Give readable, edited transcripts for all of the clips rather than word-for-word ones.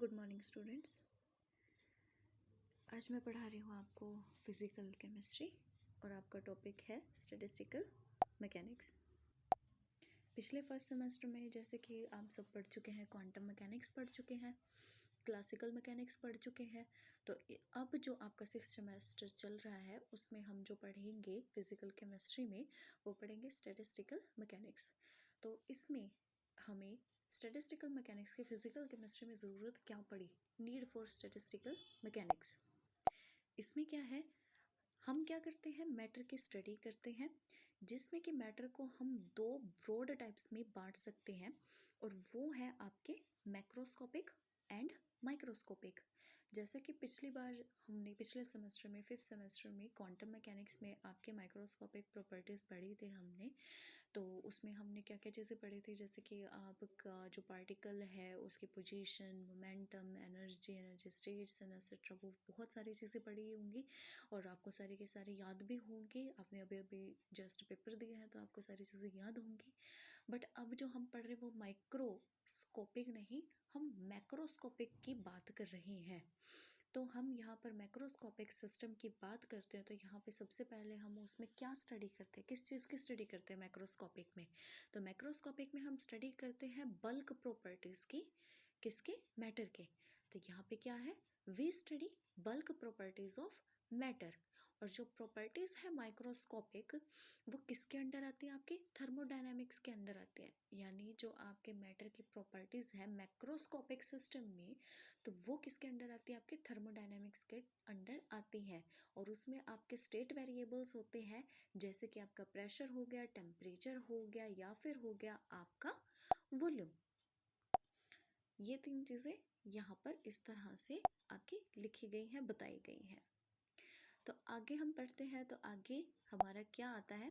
Good morning students. आज मैं पढ़ा रही हूँ आपको फिज़िकल केमिस्ट्री और आपका टॉपिक है स्टैटिस्टिकल मैकेनिक्स। पिछले फर्स्ट सेमेस्टर में जैसे कि आप सब पढ़ चुके हैं, क्वांटम मैकेनिक्स पढ़ चुके हैं, क्लासिकल मैकेनिक्स पढ़ चुके हैं। तो अब जो आपका सिक्स सेमेस्टर चल रहा है उसमें हम जो पढ़ेंगे फिज़िकल केमिस्ट्री में वो पढ़ेंगे स्टैटिस्टिकल मैकेनिक्स। तो इसमें हमें स्टैटिस्टिकल मैकेनिक्स की फ़िज़िकल केमिस्ट्री में ज़रूरत क्या पड़ी, नीड फॉर स्टैटिस्टिकल मैकेनिक्स। इसमें क्या है, हम क्या करते हैं, मैटर की स्टडी करते हैं जिसमें कि मैटर को हम दो ब्रॉड टाइप्स में बांट सकते हैं और वो है आपके मैक्रोस्कोपिक एंड माइक्रोस्कोपिक। जैसे कि पिछली बार हमने पिछले सेमेस्टर में फिफ्थ सेमेस्टर में क्वांटम मैकेनिक्स में आपके माइक्रोस्कोपिक प्रॉपर्टीज़ पढ़ी थी हमने। तो उसमें हमने क्या क्या चीज़ें पढ़ी थी, जैसे कि आपका जो पार्टिकल है उसकी position, momentum, energy states and etcetera, वो बहुत सारी चीज़ें पढ़ी होंगी और आपको सारी की सारी याद भी होंगी। आपने अभी अभी जस्ट पेपर दिया है तो आपको सारी चीज़ें याद होंगी। बट अब जो हम पढ़ रहे हैं वो माइक्रोस्कोपिक नहीं, हम मैक्रोस्कोपिक की बात कर रहे हैं। तो हम यहाँ पर मैक्रोस्कोपिक सिस्टम की बात करते हैं तो यहाँ पे सबसे पहले हम उसमें क्या स्टडी करते हैं, किस चीज़ की स्टडी करते हैं मैक्रोस्कोपिक में। तो मैक्रोस्कोपिक में हम स्टडी करते हैं बल्क प्रॉपर्टीज़ की, किसके, मैटर के। तो यहाँ पे क्या है, we study bulk properties of matter. और जो प्रॉपर्टीज़ है माइक्रोस्कोपिक वो किसके अंडर आती है, आपके थर्मोडायनेमिक्स के अंडर आती है। यानी जो आपके मैटर की प्रॉपर्टीज़ है मैक्रोस्कोपिक सिस्टम में तो वो किसके अंडर आती है, आपके थर्मोडायनेमिक्स के अंडर आती हैं। और उसमें आपके स्टेट वेरिएबल्स होते हैं, जैसे कि आपका प्रेशर हो गया, टेम्परेचर हो गया या फिर हो गया आपका वॉल्यूम। ये तीन चीज़ें यहाँ पर इस तरह से आपकी लिखी गई हैं, बताई गई हैं। तो आगे हम पढ़ते हैं। तो आगे हमारा क्या आता है,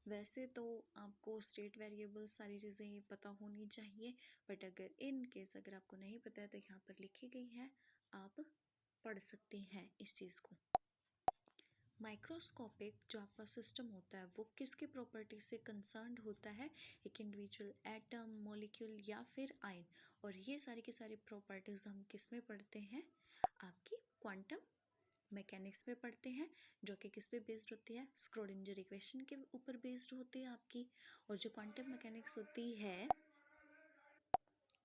वैसे तो आपको स्टेट वेरिएबल्स सारी चीज़ें पता होनी चाहिए, बट अगर इन केस अगर आपको नहीं पता है तो यहाँ पर लिखी गई है, आप पढ़ सकते हैं इस चीज़ को। माइक्रोस्कोपिक जो आपका सिस्टम होता है वो किसकी प्रॉपर्टी से कंसर्न्ड होता है, एक इंडिविजुअल एटम, मॉलिक्यूल या फिर आयन। और ये सारी की सारी प्रॉपर्टीज़ हम किस में पढ़ते हैं, आपकी क्वांटम मैकेनिक्स में पढ़ते हैं, जो कि किस पे बेस्ड होती है, स्क्रोडिंजर इक्वेशन के ऊपर बेस्ड होती है आपकी। और जो क्वांटम मैकेनिक्स होती है,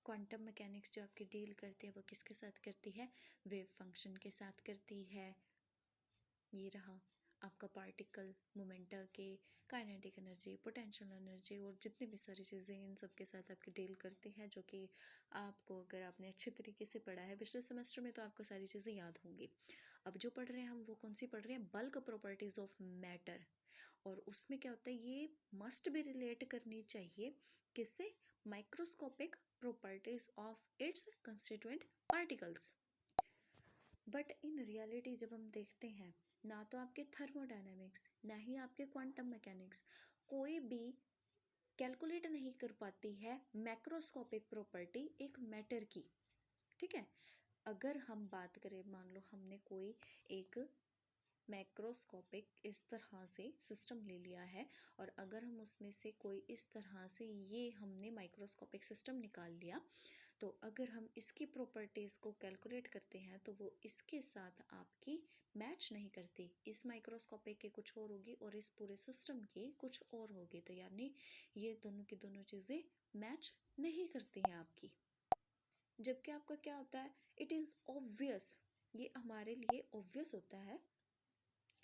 क्वांटम मैकेनिक्स जो आपकी डील करती है वो किसके साथ करती है, वेव फंक्शन के साथ करती है। ये रहा आपका पार्टिकल, मोमेंटा के, काइनेटिक एनर्जी, पोटेंशियल एनर्जी और जितनी भी सारी चीज़ें इन सब के साथ आपकी डील करती हैं, जो कि आपको अगर आपने अच्छे तरीके से पढ़ा है पिछले सेमेस्टर में तो आपको सारी चीज़ें याद होंगी। अब जो पढ़ रहे हैं हम वो कौन सी पढ़ रहे हैं, बल्क प्रॉपर्टीज़ ऑफ मैटर। और उसमें क्या होता है, ये मस्ट भी रिलेट करनी चाहिए किससे, microscopic properties of its constituent particles. But in reality जब हम देखते हैं, ना तो आपके थर्मोडायनेमिक्स ना ही आपके क्वांटम मैकेनिक्स कोई भी कैलकुलेट नहीं कर पाती है मैक्रोस्कोपिक प्रॉपर्टी एक मैटर की। ठीक है, अगर हम बात करें, मान लो हमने कोई एक मैक्रोस्कोपिक इस तरह से सिस्टम ले लिया है और अगर हम उसमें से कोई इस तरह से ये हमने माइक्रोस्कोपिक सिस्टम निकाल लिया, तो अगर हम इसकी प्रॉपर्टीज़ को कैलकुलेट करते हैं तो वो इसके साथ आपकी मैच नहीं करती। इस माइक्रोस्कोपिक की कुछ और होगी और इस पूरे सिस्टम की कुछ और होगी। तो यानी ये दोनों की दोनों चीज़ें मैच नहीं करती हैं आपकी। जबकि आपका क्या होता है, इट इज़ ऑब्वियस, ये हमारे लिए ऑब्वियस होता है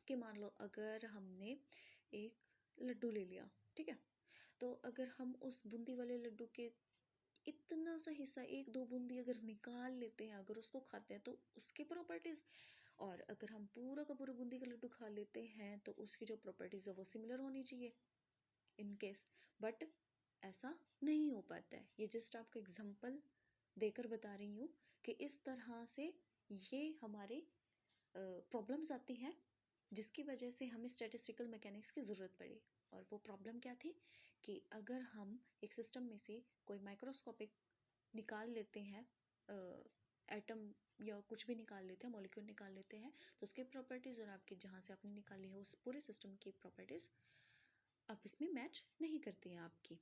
कि मान लो अगर हमने एक लड्डू ले लिया, ठीक है, तो अगर हम उस बूंदी वाले लड्डू के इतना सा हिस्सा, एक दो बूंदी अगर निकाल लेते हैं, अगर उसको खाते हैं तो उसकी प्रॉपर्टीज़, और अगर हम पूरा का पूरा बूंदी का लड्डू खा लेते हैं तो उसकी जो प्रॉपर्टीज़ है वो सिमिलर होनी चाहिए इन केस। बट ऐसा नहीं हो पाता है। ये जस्ट आपको एग्जांपल देकर बता रही हूँ कि इस तरह से ये हमारे प्रॉब्लम्स आती हैं जिसकी वजह से हमें स्टैटिस्टिकल मैकेनिक्स की ज़रूरत पड़ी। और वो प्रॉब्लम क्या थी कि अगर हम एक सिस्टम में से कोई माइक्रोस्कोपिक निकाल लेते हैं, एटम या कुछ भी निकाल लेते हैं, मॉलिक्यूल निकाल लेते हैं, तो उसकी प्रॉपर्टीज़ और आपकी जहाँ से आपने निकाली है उस पूरे सिस्टम की प्रॉपर्टीज़ आपस में मैच नहीं करती हैं आपकी।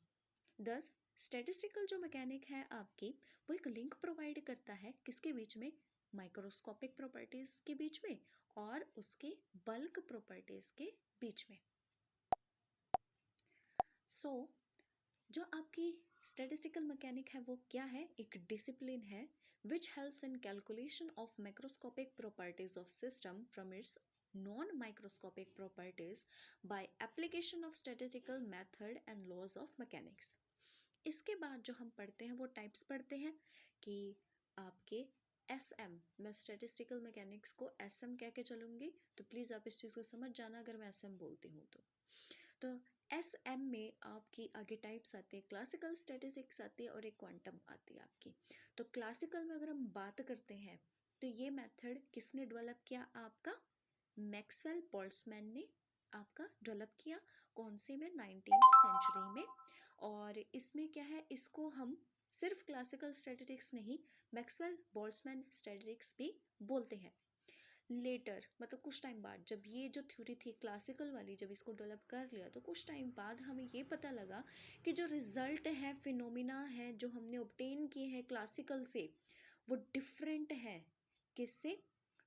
दस स्टैटिस्टिकल जो मैकेनिक है आपकी, वो एक लिंक प्रोवाइड करता है किसके बीच में, माइक्रोस्कोपिक प्रॉपर्टीज के बीच में और उसके बल्क प्रॉपर्टीज के बीच में। सो जो आपकी स्टैटिस्टिकल मैकेनिक है वो क्या है, एक डिसिप्लिन है which helps in calculation of macroscopic properties of system from its non microscopic properties by application of statistical method and laws of mechanics. इसके बाद जो हम पढ़ते हैं वो टाइप्स पढ़ते हैं कि आपके SM, मैं स्टैटिस्टिकल मैकेनिक्स को SM कह के चलूँगी, तो प्लीज़ आप इस चीज़ को समझ जाना अगर मैं SM बोलती हूँ तो SM में आपकी आगे टाइप्स आते हैं, क्लासिकल स्टैटिस्टिक्स आती है और एक क्वांटम आती है आपकी। तो क्लासिकल में अगर हम बात करते हैं तो ये मेथड किसने डेवलप किया, आपका मैक्सवेल बोल्ट्जमैन ने आपका डेवलप किया। कौन से में, 19th सेंचुरी में। और इसमें क्या है, इसको हम सिर्फ क्लासिकल स्टैटिस्टिक्स नहीं, मैक्सवेल बोल्ट्जमैन स्टैटिस्टिक्स भी बोलते हैं। लेटर मतलब कुछ टाइम बाद, जब ये जो थ्योरी थी क्लासिकल वाली, जब इसको डेवलप कर लिया तो कुछ टाइम बाद हमें ये पता लगा कि जो रिजल्ट है, फिनोमिना है जो हमने ऑब्टेन किए हैं क्लासिकल से, वो डिफरेंट है किससे,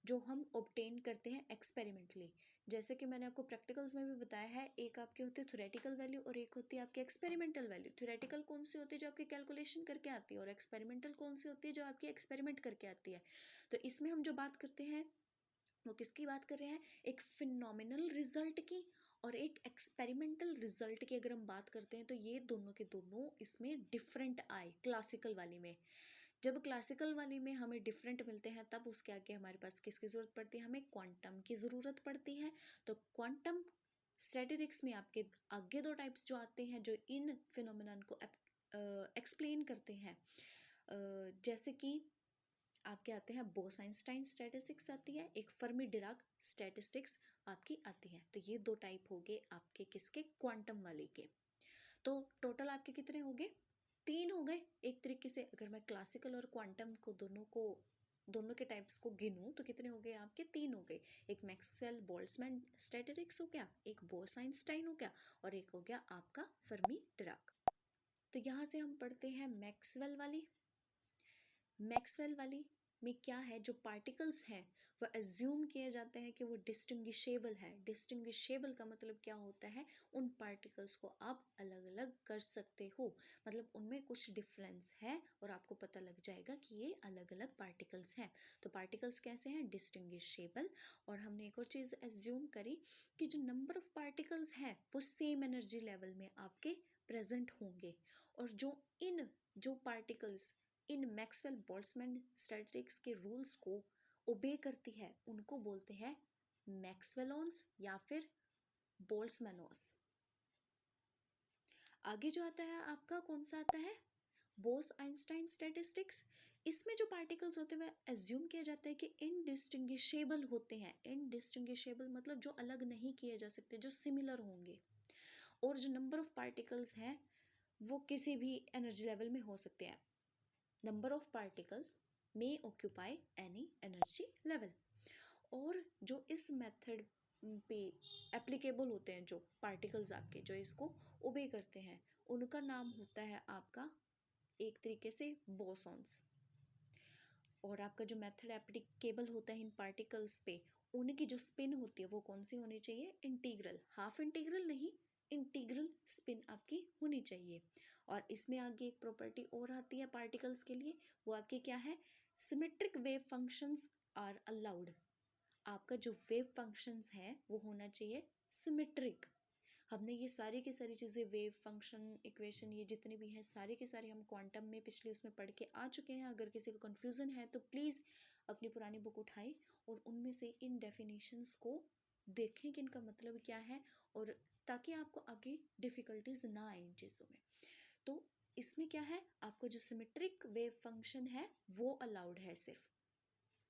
जो हम ऑब्टेन करते हैं एक्सपेरिमेंटली। जैसे कि मैंने आपको प्रैक्टिकल्स में भी बताया है, एक आपकी होती है थ्योरेटिकल वैल्यू और एक होती है आपकी एक्सपेरिमेंटल वैल्यू। थ्योरेटिकल कौन सी होती है, जो आपकी कैलकुलेशन करके आती है, और एक्सपेरिमेंटल कौन सी होती है, जो आपकी एक्सपेरिमेंट करके आती है। तो इसमें हम जो बात करते हैं वो किसकी बात कर रहे हैं, एक फिनोमिनल रिजल्ट की और एक एक्सपेरिमेंटल रिजल्ट की अगर हम बात करते हैं तो ये दोनों के दोनों इसमें डिफरेंट आए क्लासिकल वाली में। जब क्लासिकल वाली में हमें डिफरेंट मिलते हैं तब उसके आगे हमारे पास किसकी ज़रूरत पड़ती है, हमें क्वांटम की ज़रूरत पड़ती है। तो क्वांटम स्टैटिस्टिक्स में आपके आगे दो टाइप्स जो आते हैं जो इन फिनोमिनन को एक्सप्लेन करते हैं, जैसे कि आपके आते हैं बोस आइंस्टाइन स्टैटिस्टिक्स आती है, एक फर्मी डिराक स्टैटिस्टिक्स आपकी आती है। तो ये दो टाइप हो गए आपके किसके, क्वांटम वाले के। तो टोटल आपके कितने हो गए, 3 हो गए एक तरीके से। अगर मैं क्लासिकल और क्वांटम को दोनों के टाइप्स को गिनूं तो कितने हो गए आपके, 3 हो गए। एक मैक्सवेल बोल्ट्जमैन स्टैटिस्टिक्स हो गया, एक बोस आइंस्टाइन हो गया और एक हो गया आपका फर्मी डिराक। तो यहाँ से हम पढ़ते हैं मैक्सवेल वाली। मैक्सवेल वाली में क्या है, जो पार्टिकल्स हैं वो एज्यूम किए जाते हैं कि वो डिस्टिंग्विशेबल है। डिस्टिंग्विशेबल का मतलब क्या होता है, उन पार्टिकल्स को आप अलग अलग कर सकते हो, मतलब उनमें कुछ डिफरेंस है और आपको पता लग जाएगा कि ये अलग अलग पार्टिकल्स हैं। तो पार्टिकल्स कैसे हैं, डिस्टिंग्विशेबल। और हमने एक और चीज़ एज्यूम करी कि जो नंबर ऑफ पार्टिकल्स हैं वो सेम एनर्जी लेवल में आपके प्रेजेंट होंगे, और जो particles in Maxwell Boltzmann statistics के रूल्स को ओबे करती है उनको बोलते हैं मैक्सवेलोन्स या फिर बोल्ट्जमैनोस। आगे जो आता है आपका कौन सा आता है, बोस आइंस्टाइन स्टैटिस्टिक्स। इसमें जो पार्टिकल्स होते हैं वह एज्यूम किया जाता है कि इनडिस्टिंग्विशेबल होते हैं। इनडिस्टिंग्विशेबल मतलब जो अलग नहीं किए जा सकते, जो सिमिलर होंगे। और जो नंबर ऑफ पार्टिकल्स हैं वो किसी भी एनर्जी लेवल में हो सकते हैं। Number of particles may occupy any energy level। और जो इस मेथड पे एप्लीकेबल होते हैं, जो पार्टिकल्स आपके जो इसको ओबे करते हैं, उनका नाम होता है आपका एक तरीके से बोसॉन्स। और आपका जो मेथड एप्लीकेबल होता है इन पार्टिकल्स पे, उनकी जो स्पिन होती है वो कौन सी होनी चाहिए, इंटीग्रल। हाफ इंटीग्रल नहीं, इंटीग्रल स्पिन आपकी होनी चाहिए। और इसमें आगे एक प्रॉपर्टी और आती है पार्टिकल्स के लिए, वो आपकी क्या है, symmetric wave functions are allowed. आपका जो वेव फंक्शंस है वो होना चाहिए सिमेट्रिक। हमने ये सारी की सारी चीज़ें, वेव फंक्शन इक्वेशन, ये जितने भी हैं सारे के सारे हम क्वांटम में पिछले उसमें पढ़ के आ चुके हैं। अगर किसी को कन्फ्यूज़न है तो प्लीज़ अपनी पुरानी बुक उठाएं और उनमें से इन डेफिनेशंस को देखें कि इनका मतलब क्या है, और ताकि आपको आगे डिफ़िकल्टीज ना आए इन चीज़ों में। तो इसमें क्या है, आपको जो सिमेट्रिक वेव फंक्शन है वो अलाउड है सिर्फ।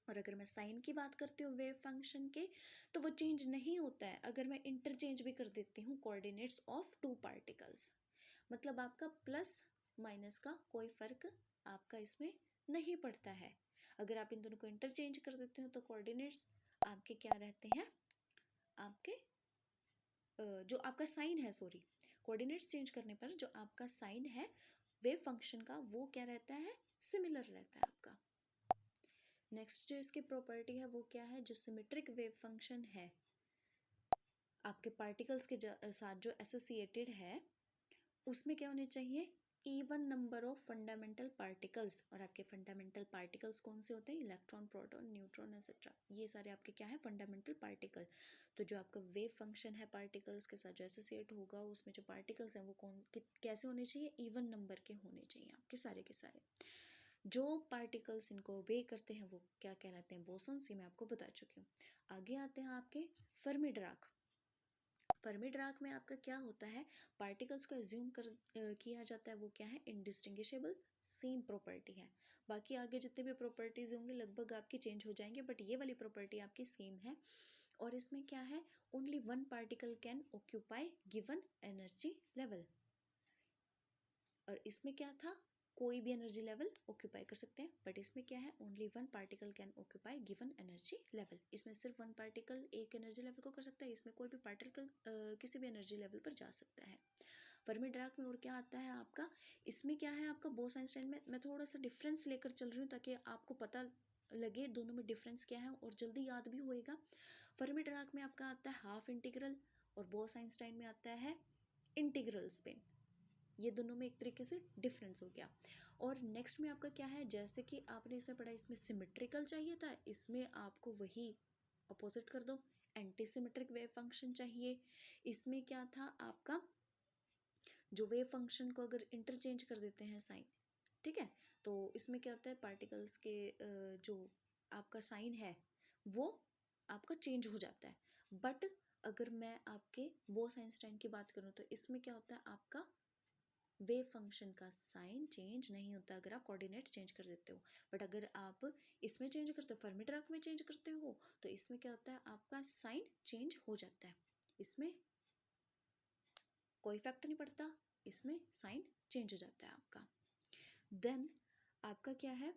और अगर मैं साइन की बात करती हूँ वेव फंक्शन के, तो वो चेंज नहीं होता है अगर मैं इंटरचेंज भी कर देती हूँ कोऑर्डिनेट्स ऑफ टू पार्टिकल्स। मतलब आपका प्लस माइनस का कोई फर्क आपका इसमें नहीं पड़ता है। अगर आप इन दोनों को इंटरचेंज कर देते हो तो कोऑर्डिनेट्स आपके क्या रहते हैं, आपके जो आपका साइन है, सॉरी, कोऑर्डिनेट्स चेंज करने पर जो आपका साइन है वेव फंक्शन का वो क्या रहता है, सिमिलर रहता है आपका। नेक्स्ट जो इसकी प्रॉपर्टी है वो क्या है, जो सिमेट्रिक वेव फंक्शन है आपके पार्टिकल्स के साथ जो एसोसिएटेड है, उसमें क्या होने चाहिए, even number of fundamental particles. और आपके फंडामेंटल पार्टिकल्स कौन से होते हैं, इलेक्ट्रॉन, प्रोटॉन, न्यूट्रॉन एक्सेट्रा, ये सारे आपके क्या है, फंडामेंटल पार्टिकल। तो जो आपका वेव फंक्शन है पार्टिकल्स के साथ जो एसोसिएट होगा, उसमें जो पार्टिकल्स हैं वो कैसे होने चाहिए, इवन नंबर के होने चाहिए आपके सारे के सारे। जो पार्टिकल्स इनको ओबे करते हैं वो क्या कहलाते हैं, बोसॉन्स, मैं आपको बता चुकी हूँ। आगे आते हैं आपके फर्मी डिराक। फर्मी डिराक में आपका क्या होता है, पार्टिकल्स को एज्यूम किया जाता है वो क्या है, इंडिस्टिंग्विशेबल, सेम प्रॉपर्टी है। बाकी आगे जितने भी प्रॉपर्टीज होंगे लगभग आपकी चेंज हो जाएंगे, बट ये वाली प्रॉपर्टी आपकी सेम है। और इसमें क्या है, only one particle can occupy given energy level. और इसमें क्या था, कोई भी एनर्जी लेवल ऑक्यूपाई कर सकते हैं, बट इसमें क्या है, only one particle can occupy given energy level. इसमें सिर्फ वन पार्टिकल एक एनर्जी लेवल को कर सकता है, इसमें कोई भी पार्टिकल किसी भी एनर्जी लेवल पर जा सकता है। फर्मी डिराक में और क्या आता है आपका, इसमें क्या है आपका, बोस-आइंस्टाइन में मैं थोड़ा सा डिफरेंस लेकर चल रही हूँ ताकि आपको पता लगे दोनों में डिफरेंस क्या है और जल्दी याद भी होएगा। फर्मी डिराक में आपका आता है हाफ इंटीग्रल और बोस-आइंस्टाइन में आता है इंटीग्रल स्पिन। ये दोनों में एक तरीके से डिफरेंस हो गया। और नेक्स्ट में आपका क्या है, जैसे कि आपने इसमें पढ़ा, इसमें सिमेट्रिकल चाहिए था, इसमें आपको वही अपोजिट कर दो, एंटी सिमेट्रिक वेव फंक्शन चाहिए। इसमें क्या था आपका, जो वेव फंक्शन को अगर इंटरचेंज कर देते हैं साइन, ठीक है, तो इसमें क्या होता है, पार्टिकल्स के जो आपका साइन है वो आपका चेंज हो जाता है। बट अगर मैं आपके बोस-आइंस्टाइन की बात करूँ तो इसमें क्या होता है, आपका वेव फंक्शन का साइन चेंज नहीं होता अगर आप कोऑर्डिनेट चेंज कर देते हो। बट अगर आप इसमें चेंज करते हो, फर्मी डिराक में चेंज करते हो, तो इसमें क्या होता है, आपका साइन चेंज हो जाता है। इसमें कोई इफेक्ट नहीं पड़ता, इसमें साइन चेंज हो जाता है आपका। देन आपका क्या है,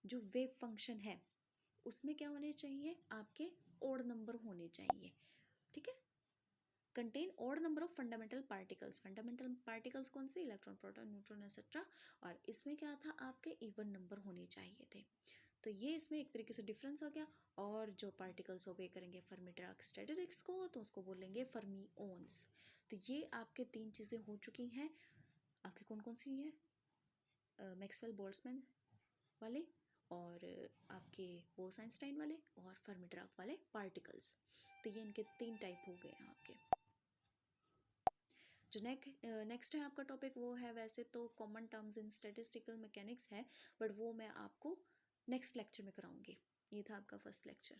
जो वेव फंक्शन है उसमें क्या होने चाहिए, आपके ओड नंबर होने चाहिए, ठीक है। Contain odd number of fundamental particles. Fundamental particles कौन से, इलेक्ट्रॉन, प्रोटॉन, न्यूट्रॉन एक्सेट्रा। और इसमें क्या था, आपके इवन नंबर होने चाहिए थे। तो ये इसमें एक तरीके से डिफरेंस हो गया। और जो पार्टिकल्स ओबे करेंगे फर्मी डिराक स्टैटिस्टिक्स को, तो उसको बोलेंगे फर्मिओन्स। तो ये आपके तीन चीज़ें हो चुकी हैं। आपके कौन कौन सी है, मैक्सवेल बोल्ट्जमैन वाले, और आपके बोस-आइंस्टाइन वाले, और फर्मी डिराक वाले पार्टिकल्स। तो ये इनके तीन टाइप हो गए हैं आपके। जो नेक्स्ट है आपका टॉपिक वो है, वैसे तो common terms in statistical mechanics है, बट वो मैं आपको नेक्स्ट लेक्चर में कराऊंगी। ये था आपका फर्स्ट लेक्चर।